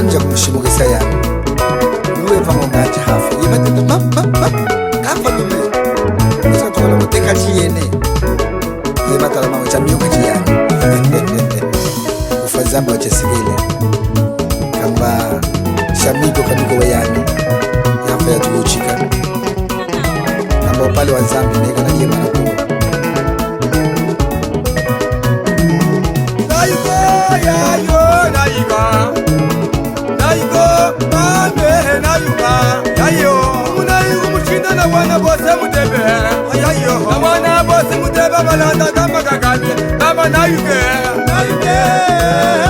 anja kumshimukisa yani niwe vango ngaji hafa yibatete kafa lume isa tukola kuteka chiyene yibatala mango chamiyuka chiyani ufazamba wachesikile kamba shamigo kaduko wayani yafa ya tuuchika kamba upale wa zambi neka na jema na kuwa Wana bose mutebe ayayo wana bose mutebe balanda kama kakami mama nayuke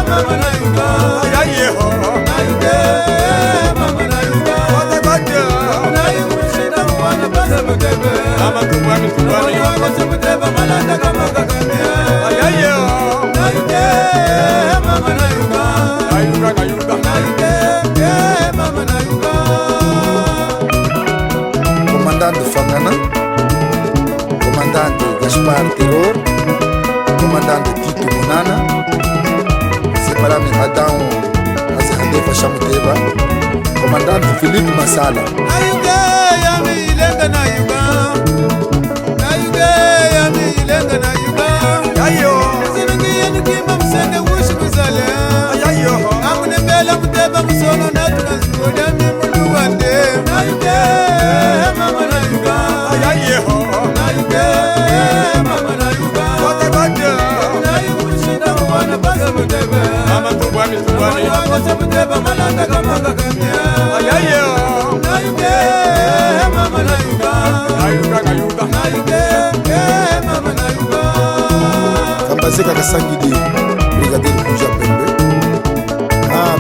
mama nayuka ayayo nayuke mama nayuka wata kake nayushina wana bose mutebe mama kubani wana bose mutebe balanda kama kakami ayayo nayuke mama nayuka nayuka mama nayuka Comandante Fangana, Comandante Gaspar Terror, Comandante Tito Munana, Separame Adão Azehadefa Chamuteba, Comandante Felipe Masala. Nayuge yami ilenga nayuga, nayuge yami ilenga nayuga. Ayo, sinungi yanu kima msenge wushi kuzale. Ayo, amune bela muteba musono na tunazikuja mimuluwande. Nayuge mama nayuga, ayo, nayuge mama nayuga. Watakate, nayushina mwana basa mutebe. Mama tubwani tubwani, mwana basa muteba malanda kama kakamia. Ayo, nayuge mama nayuga, nayuga mama nayuga. Kambazeka Kasangidi, Brigadier Kuja Pembe.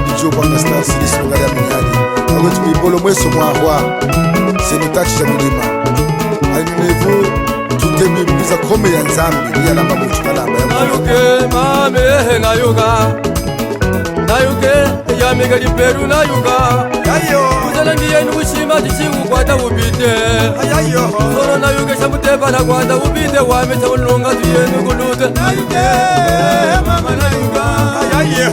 Bijo Banga Star Series Lugari Aminyali. Agoti Bibolo Mweso Mwahwa. Senitachi ya Mulima. Alimevu tutemi mbiza kome ya Nzambi. Niya namba mwichikalamba. Nayuge mame nayuga, nayuge ya Megali Peru nayuga. Kuzana ndiye nukushima chichiku kwata ubite. Solo nayuge shamuteba na kwata ubite. Wame chaulunga tuye nukulute. Nayuge mama nayuga, nayuge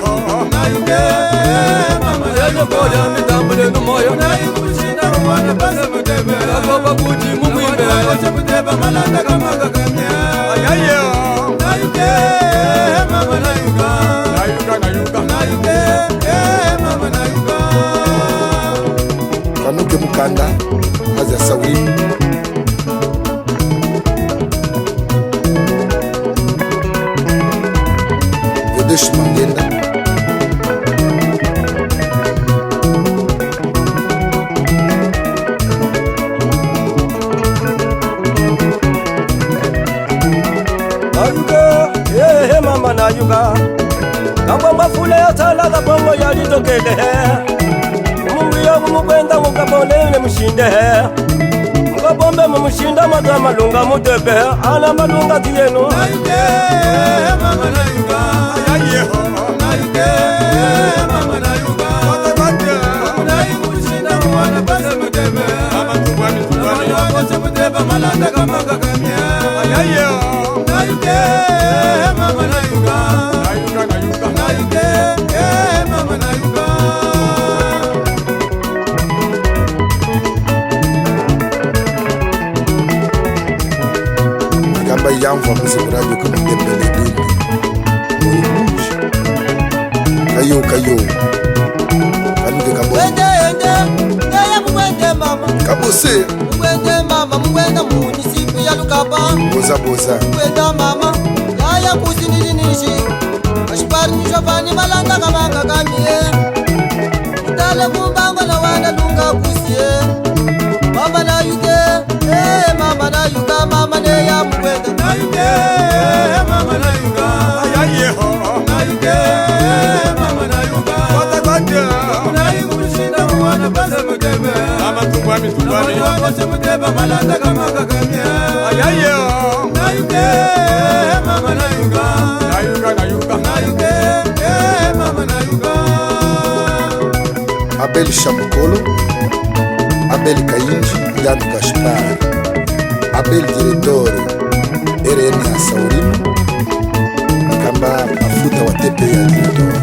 mama nayuga. Koya mitambule numoyo. Nayukushina mwana basa mutebe. Kakoba kuti mumwimbe. Kakoba muteba malanda kama kakamia. Nayuge mama nayuga, nayuge mama nayuga. Kanuke Mukanda, Azia Sauri. Yodesh Mangenda. Nayuga, mama nayuga. Kamba mafule ya talaga bongo ya litokele. Mumbiya mumukwenda mukabonele mushinde. Mukabombe mumushinda mata malunga mutebe. Ana malunga tiyenu. Nayuge mama nayuga, nayuge mama nayuga. Watakate, nayukushinda mwana basa mutebe. Mama tubani tubani, mwana basa mutebe malanda kama kakamia. Nayuge mama nayuga, nayuge mama nayuga. Kamba yamva muzimuradio kama Dembele Dundi. Kayo Kanuke Kabo. Mwende mama, Kabose. mwende mama, mwende munisipu ya Lukaba. Boza. Mwende mama, yaya kusinilinishi. Ashpari nishofani malanda kama kakamie. Utale kumbango na wana lunga kusie. Mama nayuge, mama nayuga, mama ne ya mwende. Nayuge mama nayuga, nayuge mama nayuga. Watakate, nayukushinda mwana basa mutebe. Mama tubwani tubwani, mwana basa mutebe malanda kama kakamia. Nayuge mama nayuga, nayuge mama nayuga. Abel Shamukolo, Abel Kayinji, Yan Gaspar, Abel Direttore, Erenia Saurino, Kamba mafuta wa tepe ya Direttore.